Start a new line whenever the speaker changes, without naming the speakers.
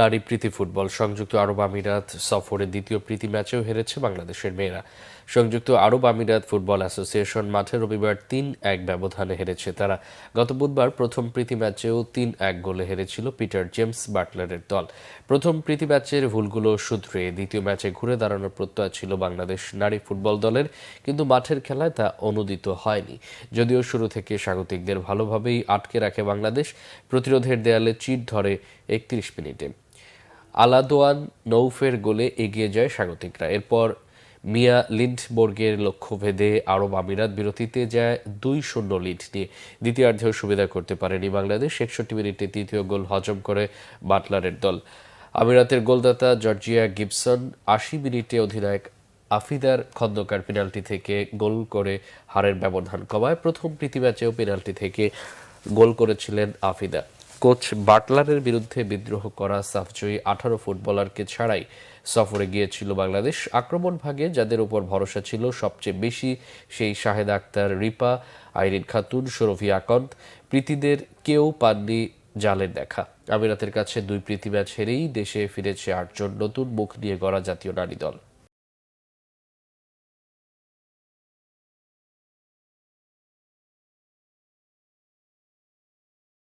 নারী প্রীতি ফুটবল সংযুক্ত আরব আমিরাত সফরে দ্বিতীয় প্রীতি ম্যাচেও হেরেছে বাংলাদেশের মেয়েরা। সংযুক্ত আরব আমিরাত ফুটবল অ্যাসোসিয়েশন মাঠে রবিবার ৩-১ ব্যবধানে হেরেছে তারা। গত বুধবার প্রথম প্রীতি ম্যাচেও ৩-১ গোলে হেরেছিল পিটার জেমস বাটলারের দল। প্রথম প্রীতি ম্যাচের ভুলগুলো শুধরে দ্বিতীয় ম্যাচে ঘুরে দাঁড়ানোর প্রত্যয় ছিল বাংলাদেশ নারী ফুটবল দলের, কিন্তু মাঠের খেলায় তা অনুদিত হয়নি। যদিও শুরু থেকে স্বাগতিকদের ভালোভাবেই আটকে রাখে বাংলাদেশ, প্রতিরোধের দেয়ালে চির ধরে ৩১ মিনিটে আলাদোয়ান নৌফের গোলে এগিয়ে যায় স্বাগতিকরা। এরপর মিয়া লিন্ডবর্গের লক্ষ্যভেদে আরব আমিরাত বিরতিতে যায় ২-০ লিড নিয়ে। দ্বিতীয়ার্ধেও সুবিধা করতে পারেনি বাংলাদেশ। ৬১ মিনিটে তৃতীয় গোল হজম করে বাটলারের দল। আমিরাতের গোলদাতা জর্জিয়া গিবসন ৮০ মিনিটে অধিনায়ক আফিদার খন্দকার পেনাল্টি থেকে গোল করে হারের ব্যবধান কমায়। প্রথম প্রীতি ম্যাচেও পেনাল্টি থেকে গোল করেছিলেন আফিদা। কোচ বাটলারের বিরুদ্ধে বিদ্রোহ করা সাফজয়ী ১৮ ফুটবলারকে ছাড়াই সফরে গিয়েছিল বাংলাদেশ। আক্রমণ ভাগে যাদের উপর ভরসা ছিল সবচেয়ে বেশি সেই শাহেদ আক্তার, রিপা, আইরিন খাতুন, শরফি আকন্দ, প্রীতিদের কেউ পাননি জালের দেখা। আমিরাতের কাছে ২ প্রীতি ম্যাচ হেরেই দেশে ফিরেছে ৮ জন নতুন মুখ নিয়ে গড়া জাতীয় নারী দল।